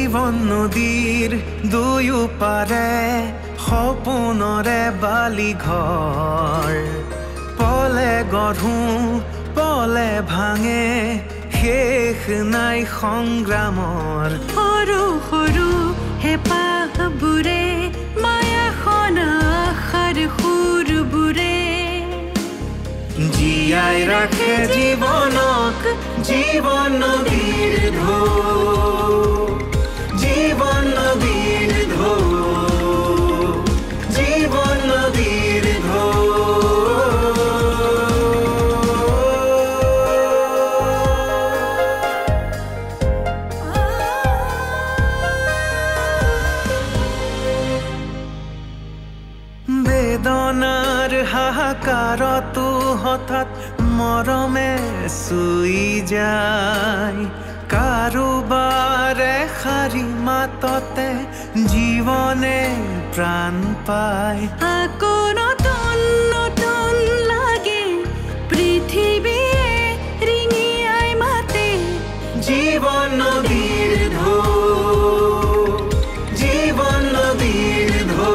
জীৱন নদীৰ দুয়ো পাৰে সপোনৰে বালি ঘৰ পলে গঢ়ো পলে ভাঙে শেষ নাই সংগ্ৰামৰ সৰু সৰু হেঁপাহবোৰে মায়াখন আশাৰ সুৰবোৰে জীয়াই ৰাখে জীৱনক জীৱন নদীৰ ঢৌ জীৱন নদীৰ ঢৌ জীৱন নদীৰ ঢৌ বেদনাৰ হাহাকাৰতো হঠাৎ মৰমে চুই যায় কাৰোবাৰে শাৰী মাততে জীৱনে প্ৰাণ পায় আকৌ নতুন নতুন লাগে পৃথিৱীয়ে ৰিঙিয়াই মাতে জীৱন নদীৰ ঢৌ জীৱন নদীৰ ঢৌ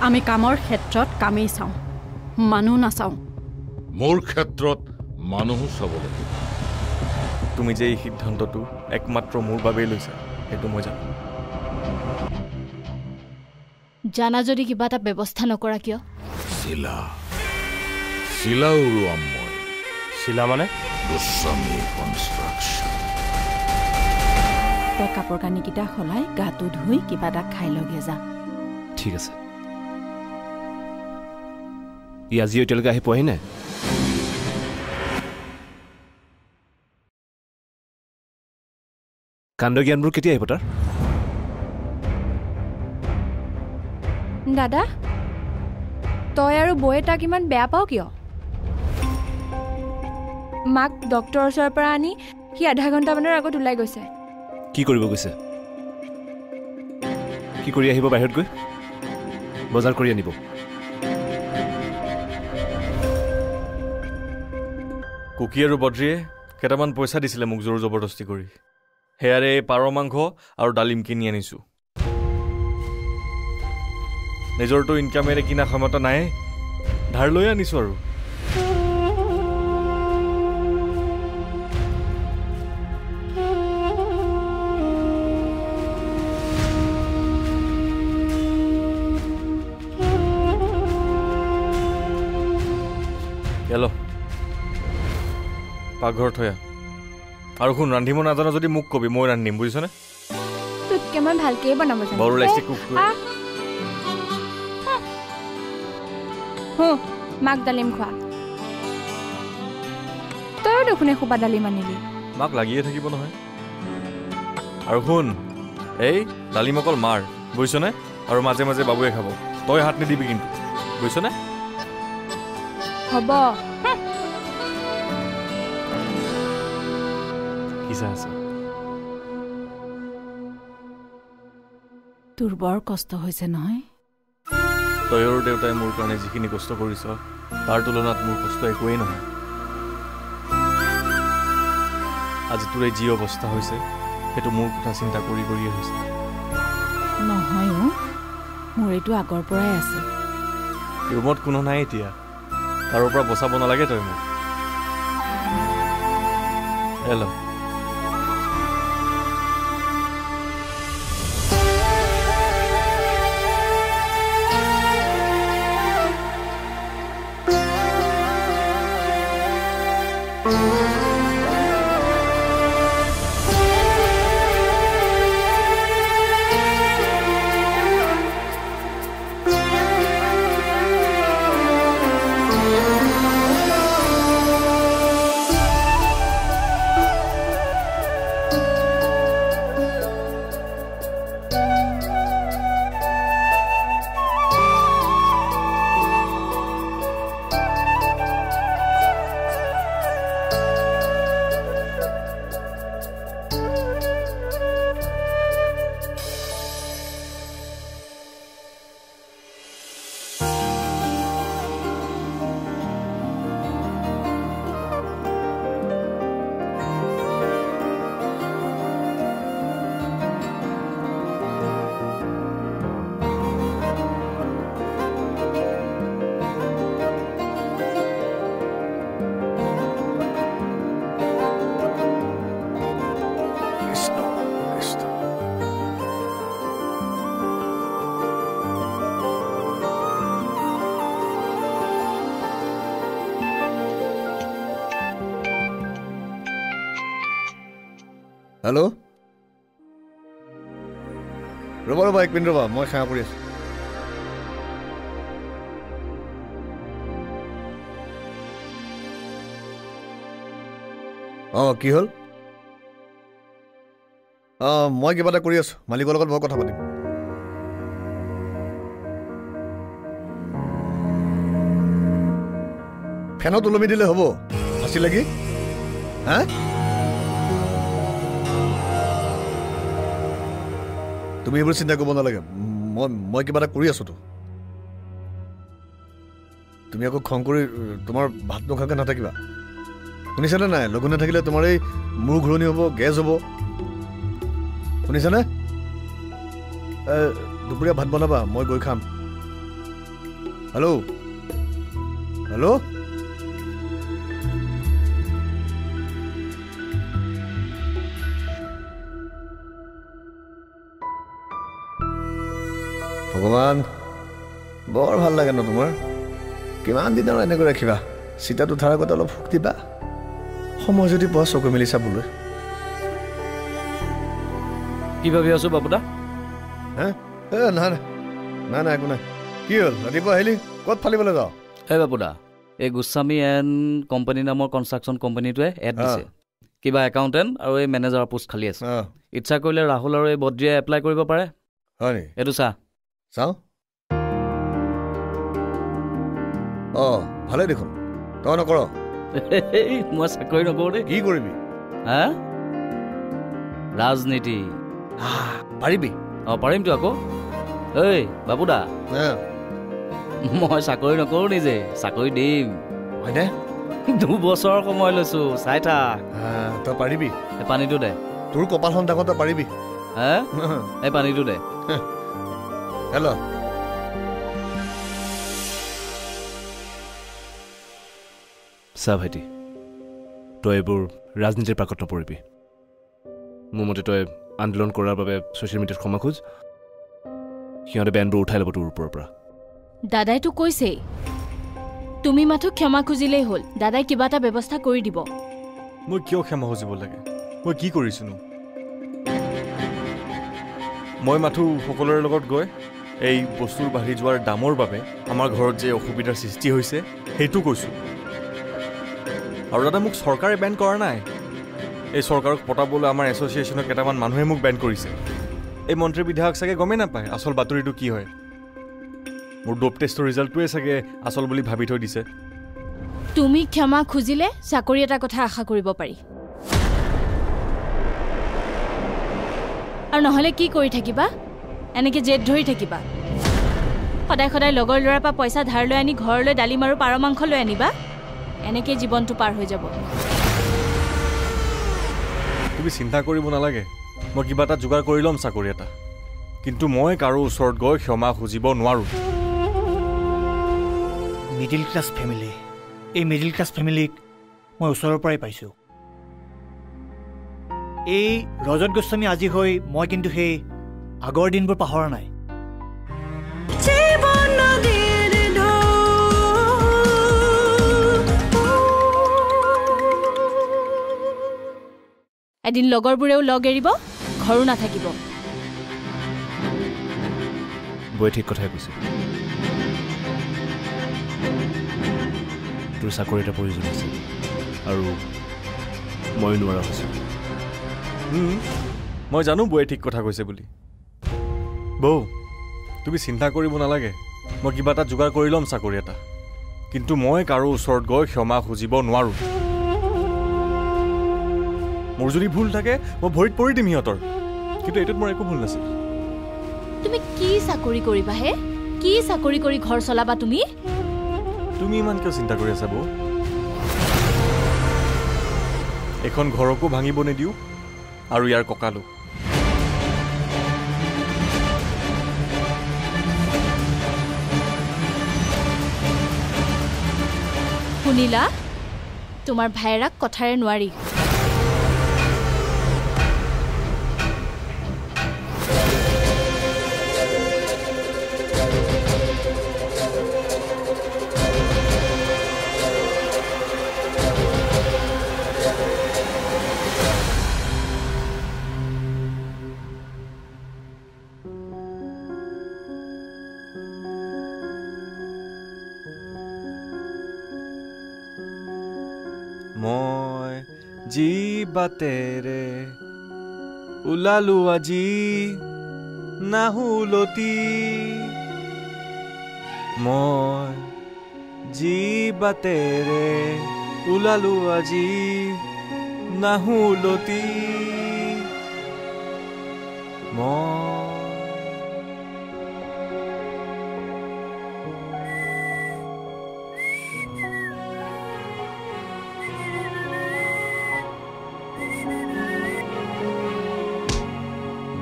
আমি কামৰ ক্ষেত্ৰত কামেই চাওঁ মানুহ নাচাওঁ মোৰ ক্ষেত্ৰত মানুহ চাব লাগিব তুমি যে এই সিদ্ধান্তটো একমাত্ৰ মোৰ বাবেই লৈছা সেইটো মই জানো জানা যদি কিবা এটা ব্যৱস্থা নকৰা কিয় শিলা উৰুৱাম মই শিলা মানে গোস্বামী কনষ্ট্ৰাকশ্যন তই কাপোৰ কানিকেইটা সলাই গাটো ধুই কিবা এটা খাই লগে যা ঠিক আছে ই আজি এতিয়ালৈকে আহি পোৱাহি নাই কাণ্ড জ্ঞানবোৰ কেতিয়া আহিব তাৰ দাদা তই আৰু বৌয়ে তাক ইমান বেয়া পাও কিয় মাক ডক্টৰৰ ওচৰৰ পৰা আনি সি আধা ঘণ্টামানৰ আগত ওলাই গৈছে কি কৰিব গৈছে কি কৰি আহিব বাহিৰত গৈ বজাৰ কৰি আনিব কুকি আৰু বদ্ৰীয়ে কেইটামান পইচা দিছিলে মোক জোৰ জবৰদস্তি কৰি সেয়াৰে পাৰ মাংস আৰু ডালিম কিনি আনিছোঁ নিজৰটো ইনকামেৰে কিনা ক্ষমতা নাই ধাৰ লৈ আনিছোঁ আৰু হেল্ল' পাকঘৰত থয়া আৰু শুন ৰান্ধিব নাজানো যদি মোক কবি মই ৰান্ধিম বুজিছনে তোতকে মই ভালকেই বনাব জানো বৰ ওলাইছে কুকটো মাক ডালিম খোৱা তইও দেখোন এসোপা ডালিম আনিলি মাক লাগিয়ে থাকিব নহয় আৰু শুন এই ডালিম অকল মাৰ বুজিছনে আৰু মাজে মাজে বাবুৱে খাব তই হাত নিদিবি কিন্তু বুজিছনে হ'ব তোৰ বৰ কষ্ট হৈছে নহয় তই আৰু দেউতাই মোৰ কাৰণে যিখিনি কষ্ট কৰিছ তাৰ তুলনাত মোৰ কষ্ট একোৱেই নহয় আজি তোৰ এই যি অৱস্থা হৈছে সেইটো মোৰ কথা চিন্তা কৰি কৰিয়ে হৈছে নহয় মোৰ এইটো আগৰ পৰাই আছে ৰুমত কোনো নাই এতিয়া তাৰৰ পৰা বচাব নালাগে তই মোক হেল্ল' হেল্ল' ৰ'বা 1 মিনিট ৰ'বা মই সেৱা কৰি আছোঁ কি হ'ল মই কিবা এটা কৰি আছোঁ মালিকৰ লগত মই কথা পাতিম ফেনত ওলমি দিলে হ'ব আছিলে কি হা তুমি এইবোৰ চিন্তা কৰিব নালাগে মই কিবা এটা কৰি আছোতো তুমি আকৌ খং কৰি তোমাৰ ভাত নোখোৱাকৈ নাথাকিবা শুনিছানে নাই লঘু নাথাকিলে তোমাৰ এই মূৰ ঘূৰণি হ'ব গেছ হ'ব শুনিছানে দুপৰীয়া ভাত বনাবা মই গৈ খাম হেল্ল' হেল্ল' ভগৱান বৰ ভাল লাগে ন তোমাৰ কিমান দিন আৰু এনেকৈ ৰাখিবা চিতাত উঠাৰ আগত অলপ সুখ দিবা সময় যদি পোৱা চকু মেলি চাবলৈ কি ভাবি আছো বাবুদা নাই একো নাই কি হ'ল ৰাতিপুৱা আহিলি ক'ত ফালিবলৈ যাওঁ এই বাবুদা এই গোস্বামী এণ্ড কোম্পানী নামৰ কনষ্ট্ৰাকশ্যন কোম্পানীটোৱে এড দিছে কিবা একাউণ্টেণ্ট আৰু এই মেনেজাৰৰ পোষ্ট খালী আছে ইচ্ছা কৰিলে ৰাহুল আৰু এই বদ্ৰীয়ে এপ্লাই কৰিব পাৰে হয় নেকি এইটো চাওঁ ভালেই দেখোন তই নকৰ মই চাকৰি নকৰোঁ দেই কি কৰিবি হা ৰাজনীতি পাৰিবি পাৰিমতো আকৌ ঐ বাবুদা মই চাকৰি নকৰোঁ নিজে চাকৰি দিম হয়নে 2 বছৰ সময় লৈছোঁ চাই থাক তই পাৰিবি এই পানীটো দে তোৰ কপালখন ডাঙৰ তই পাৰিবি হা এই পানীটো দে হেল্ল' চা ভাইটি তই এইবোৰ ৰাজনীতিৰ পাকত নপৰিবি মোৰ মতে তই আন্দোলন কৰাৰ বাবে ছ'চিয়েল মিডিয়াত ক্ষমা খোজ সিহঁতে বেনবোৰ উঠাই ল'ব তোৰ ওপৰৰ পৰা দাদাইতো কৈছেই তুমি মাথো ক্ষমা খুজিলেই হ'ল দাদাই কিবা এটা ব্যৱস্থা কৰি দিব মই কিয় ক্ষমা খুজিব লাগে মই কি কৰিছোনো মই মাথো সকলোৰে লগত গৈ এই বস্তুৰ বাঢ়ি যোৱাৰ দামৰ বাবে আমাৰ ঘৰত যে অসুবিধাৰ সৃষ্টি হৈছে সেইটো কৈছোঁ আৰু দাদা মোক চৰকাৰে বেন কৰা নাই এই চৰকাৰক পতাবলৈ আমাৰ এছ'চিয়েশ্যনৰ কেইটামান মানুহে মোক বেন কৰিছে এই মন্ত্ৰী বিধায়ক চাগে গমেই নাপায় আচল বাতৰিটো কি হয় মোৰ ড'প টেষ্টৰ ৰিজাল্টটোৱে চাগে আচল বুলি ভাবি থৈ দিছে তুমি ক্ষমা খুজিলে চাকৰি এটা কথা আশা কৰিব পাৰি আৰু নহ'লে কি কৰি থাকিবা এনেকৈ জেদ ধৰি থাকিবা সদায় লগৰ ল'ৰাৰ পৰা পইচা ধাৰ লৈ আনি ঘৰলৈ ডালিম আৰু পাৰ মাংস লৈ আনিবা এনেকৈ জীৱনটো পাৰ হৈ যাব তুমি চিন্তা কৰিব নালাগে মই কিবা এটা যোগাৰ কৰি ল'ম চাকৰি এটা কিন্তু মই কাৰো ওচৰত গৈ ক্ষমা খুজিব নোৱাৰোঁ মিডিল ক্লাছ ফেমিলি এই মিডিল ক্লাছ ফেমিলিক মই ওচৰৰ পৰাই পাইছোঁ এই ৰজত গোস্বামী আজি হৈ মই কিন্তু সেই আগৰ দিনবোৰ পাহৰা নাই এদিন লগৰবোৰেও লগ এৰিব ঘৰো নাথাকিব বৈ ঠিক কথাই কৈছে তোৰ চাকৰি এটা প্ৰয়োজন আছে আৰু ময়ো নোৱাৰা হৈছোঁ মই জানো বৌয়ে ঠিক কথা কৈছে বুলি বৌ তুমি চিন্তা কৰিব নালাগে মই কিবা এটা যোগাৰ কৰি ল'ম চাকৰি এটা কিন্তু মই কাৰো ওচৰত গৈ ক্ষমা খুজিব নোৱাৰোঁ মোৰ যদি ভুল থাকে মই ভৰিত পৰি দিম সিহঁতৰ কিন্তু এইটোত মোৰ একো ভুল নাছিল তুমি কি চাকৰি কৰিবা হে কি চাকৰি কৰি ঘৰ চলাবা তুমি ইমান কিয় চিন্তা কৰি আছা বৌ এখন ঘৰকো ভাঙিব নিদিওঁ আৰু ইয়াৰ কঁকালো শুনিলা তোমাৰ ভাইৰাক কথাৰে নোৱাৰি মই যি বাটেৰে ওলালো আজি নাহুলতি মই যি বাটেৰে ওলালো আজি নাহুলতি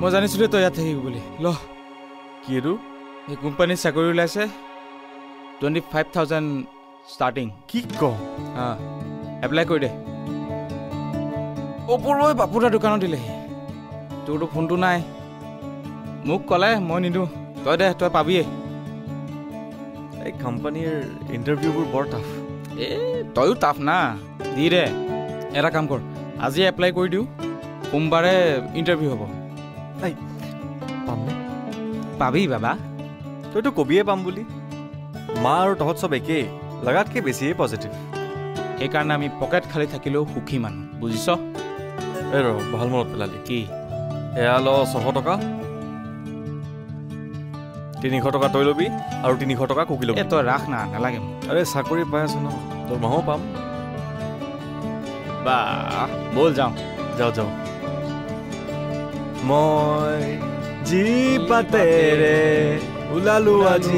মই জানিছিলোঁ তই ইয়াত থাকিব বুলি ল কি এইটো এই কোম্পানীত চাকৰি ওলাইছে 25,000 ষ্টাৰ্টিং কি কওঁ এপ্লাই কৰি দে ওপৰলৈ বাপুদাৰ দোকানত দিলেহি তোৰতো ফোনটো নাই মোক ক'লে মই নিদিওঁ তই দে তই পাবিয়ে এই কোম্পানীৰ ইণ্টাৰভিউবোৰ বৰ টাফ তয়ো টাফ না দি দে এটা কাম কৰ আজি এপ্লাই কৰি দিওঁ সোমবাৰে ইণ্টাৰভিউ হ'ব পামনে পাবি বাবা তইতো কবিয়ে পাম বুলি মা আৰু তহঁত চব একেই লগাতকৈ বেছিয়ে পজিটিভ সেইকাৰণে আমি পকেট খালি থাকিলেও সুখী মানুহ বুজিছ এই ৰ ভাল মনত পেলালি কি এয়া ল 600 টকা 300 টকা তই ল'বি আৰু 300 টকা কুকি ল'বি তই ৰাখ না নালাগে মোক আৰে চাকৰি পাই আছো ন তোৰ মাহো পাম বা ব'ল যাওঁ যাওঁ মই যি বাটেৰে ওলালো আজি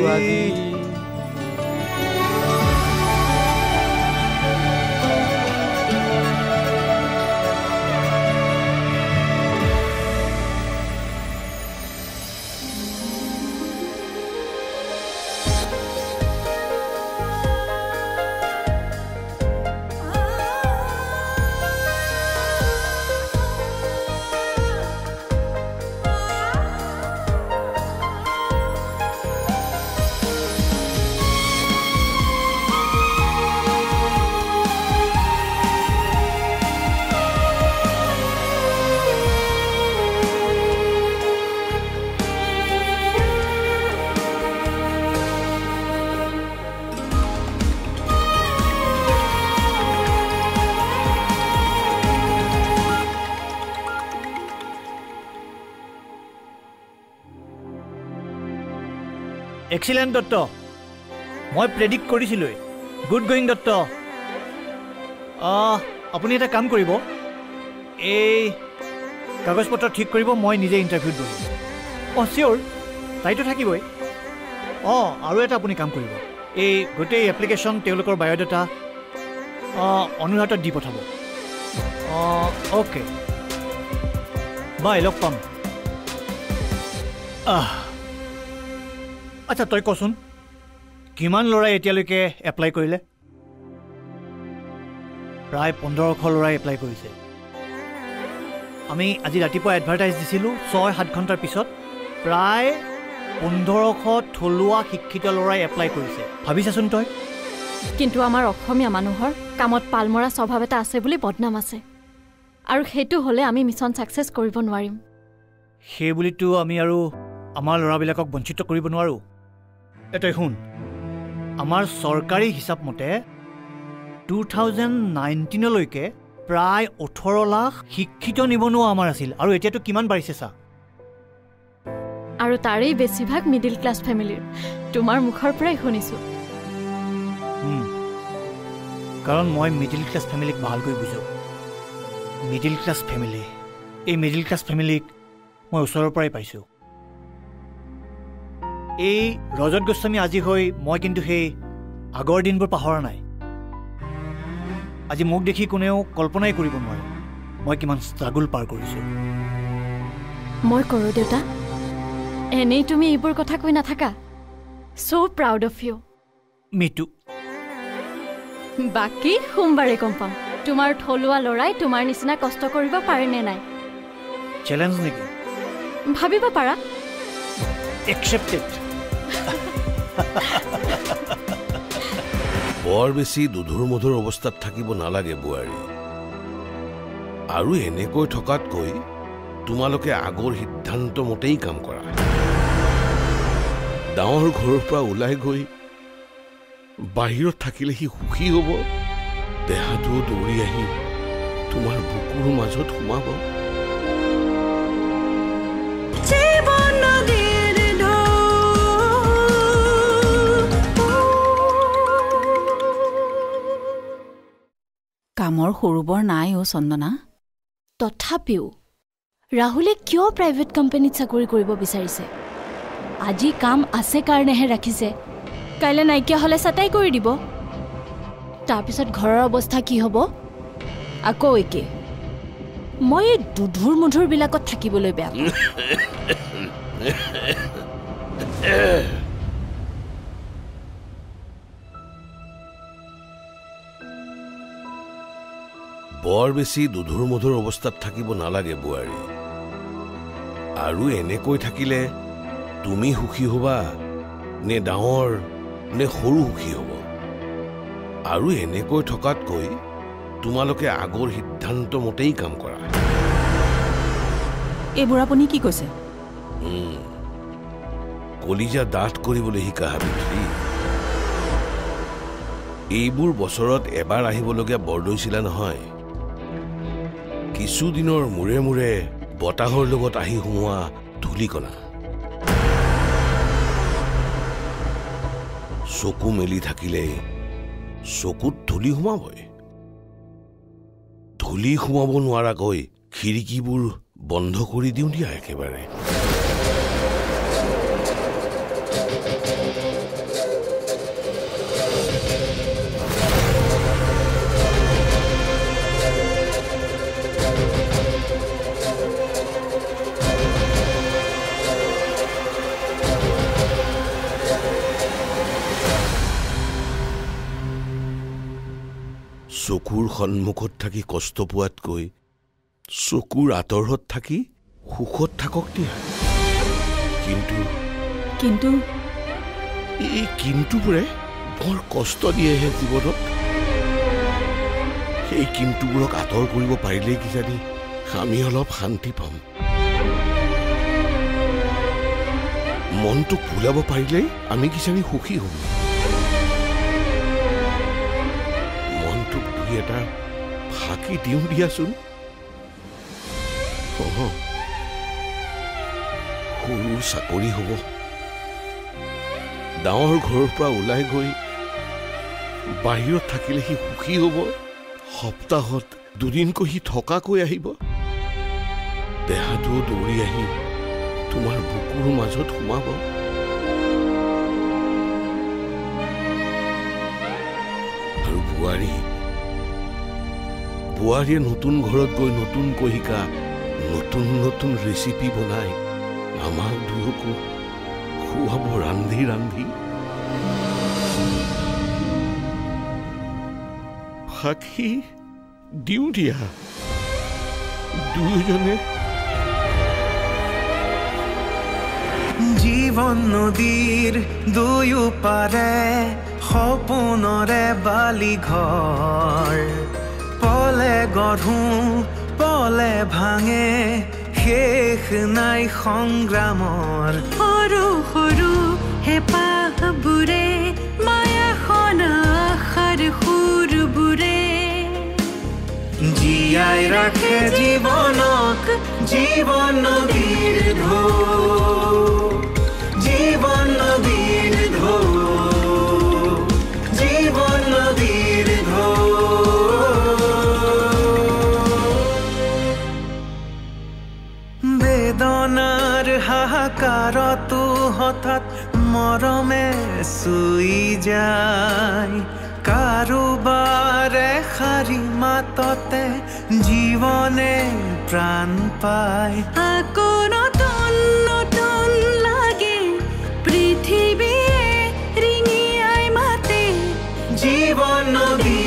এক্সিলেণ্ট দত্ত মই প্ৰেডিক্ট কৰিছিলোঁ গুড গোয়িং দত্ত আপুনি এটা কাম কৰিব এই কাগজ পত্ৰ ঠিক কৰিব মই নিজে ইণ্টাৰভিউত বহিম চিয়'ৰ তাইতো থাকিবই আৰু এটা আপুনি কাম কৰিব এই গোটেই এপ্লিকেশ্যন তেওঁলোকৰ বায়'ডাটা অনুৰাধত দি পঠাব অ'কে বাই লগ পাম আচ্ছা তই কচোন কিমান ল'ৰাই এতিয়ালৈকে এপ্লাই কৰিলে প্ৰায় 1500 ল'ৰাই এপ্লাই কৰিছে আমি আজি ৰাতিপুৱা এডভাৰটাইজ দিছিলোঁ 6-7 ঘণ্টাৰ পিছত প্ৰায় 1500 থলুৱা শিক্ষিত ল'ৰাই এপ্লাই কৰিছে ভাবিছাচোন তই কিন্তু আমাৰ অসমীয়া মানুহৰ কামত পালমৰা স্বভাৱ এটা আছে বুলি বদনাম আছে আৰু সেইটো হ'লে আমি মিছন ছাকচেছ কৰিব নোৱাৰিম সেই বুলিতো আমি আৰু আমাৰ ল'ৰাবিলাকক বঞ্চিত কৰিব নোৱাৰোঁ তই শুন আমাৰ চৰকাৰী হিচাপ মতে 2019লৈকে প্ৰায় 18 লাখ শিক্ষিত নিবনুৱা আমাৰ আছিল আৰু এতিয়াতো কিমান বাঢ়িছে চা আৰু তাৰেই বেছিভাগ মিডিল ক্লাছ ফেমিলিৰ তোমাৰ মুখৰ পৰাই শুনিছোঁ কাৰণ মই মিডিল ক্লাছ ফেমিলিক ভালকৈ বুজোঁ মিডিল ক্লাছ ফেমিলি এই মিডিল ক্লাছ ফেমিলিক মই ওচৰৰ পৰাই পাইছোঁ এই ৰজত গোস্বামী আজি হৈ মই কিন্তু সেই আগৰ দিনবোৰ পাহৰা নাই আজি মোক দেখি কোনেও কল্পনাই কৰিব নোৱাৰে মই কিমান ষ্ট্ৰাগল পাৰ কৰিছোঁ মই কৰোঁ দেউতা এনেই তুমি এইবোৰ কথা কৈ নাথাকা চ' প্ৰাউড অফ ইউ মিটু বাকী সোমবাৰে গম পাম তোমাৰ থলুৱা ল'ৰাই তোমাৰ নিচিনা কষ্ট কৰিব পাৰে নে নাই চেলেঞ্জ নেকি ভাবিব পাৰা একচেপ্টেড বৰ বেছি দুধুৰ মধুৰ অৱস্থাত থাকিব নালাগে বোৱাৰী আৰু এনেকৈ থকাতকৈ তোমালোকে আগৰ সিদ্ধান্ত মতেই কাম কৰা ডাঙৰ ঘৰৰ পৰা ওলাই গৈ বাহিৰত থাকিলে সি সুখী হ'ব দেহাটো দৌৰি আহি তোমাৰ বুকুৰ মাজত সোমাব। কামৰ সৰুবৰ নাই অ' চন্দনা। তথাপিও ৰাহুলে কিয় প্ৰাইভেট কোম্পানীত চাকৰি কৰিব বিচাৰিছে? আজি কাম আছে কাৰণেহে ৰাখিছে, কাইলৈ নাইকিয়া হ'লে চাটাই কৰি দিব। তাৰপিছত ঘৰৰ অৱস্থা কি হ'ব? আকৌ একে। মই এই দুধুৰ মুধুৰবিলাকত থাকিবলৈ বেয়া পাওঁ। বৰ বেছি দুধুৰ মধুৰ অৱস্থাত থাকিব নালাগে বোৱাৰী। আৰু এনেকৈ থাকিলে তুমি সুখী হবা নে ডাঙৰ নে সৰু সুখী হ'ব? আৰু এনেকৈ থকাতকৈ তোমালোকে আগৰ সিদ্ধান্ত মতেই কাম কৰা। এইবোৰ আপুনি কি কৈছে? কলিজা ডাঠ কৰিবলৈ শিকা সাবিত্ৰী। এইবোৰ বছৰত এবাৰ আহিবলগীয়া বৰদৈচিলা নহয়। কিছুদিনৰ মূৰে মূৰে বতাহৰ লগত আহি সোমোৱা ধূলিকণা। চকু মেলি থাকিলে চকুত ধূলি সোমাবই। ধূলি সোমাব নোৱাৰাকৈ খিৰিকীবোৰ বন্ধ কৰি দিওঁ দিয়া একেবাৰে। চকুৰ সন্মুখত থাকি কষ্ট পোৱাতকৈ চকুৰ আঁতৰত থাকি সুখত থাকক দিয়া। কিন্তু এই কিন্তুবোৰে বৰ কষ্ট দিয়েহে জীৱনত। সেই কিন্তুবোৰক আঁতৰ কৰিব পাৰিলেই কিজানি আমি অলপ শান্তি পাম। মনটোক ভুলাব পাৰিলেই আমি কিজানি সুখী হ'ম। এটা ফাঁকি দিওঁ দিয়াচোন। সৰু চাকৰি হ'ব, ডাঙৰ ঘৰৰ পৰা ওলাই গৈ বাহিৰত থাকিলে সি সুখী হ'ব। সপ্তাহত দুদিনকৈ সি থকাকৈ আহিব। দেহাটো দৌৰি আহি তোমাৰ বুকুৰ মাজত সোমাব। আৰু বোৱাৰীয়ে নতুন ঘৰত গৈ নতুনকৈ শিকা নতুন নতুন ৰেচিপি বনাই আমাক দুয়োকো খুৱাব ৰান্ধি ৰান্ধি। ফাঁকি দিওঁ দিয়া দুয়োজনে। জীৱন নদীৰ দুয়ো পাৰে সপোনৰে বালি ঘৰ। পলে গঢ়ো পলে ভাঙে শেষ নাই সংগ্ৰামৰ। সৰু সৰু হেঁপাহবোৰে মায়াখন আশাৰ সুৰবোৰে জীয়াই ৰাখে জীৱনক জীৱন নদীৰ ঢৌ। জীৱন নদীৰ ঢৌ, জীৱন নদীৰ ঢৌ। বেদনাৰ হাহাকাৰতো হঠাৎ মৰমে চুই যায়। কাৰোবাৰে শাৰী মাততে জীৱনে প্ৰাণ পায়। আকৌ নতুন নতুন লাগে পৃথিৱীয়ে ৰিঙিয়াই মাতে। জীৱন নদী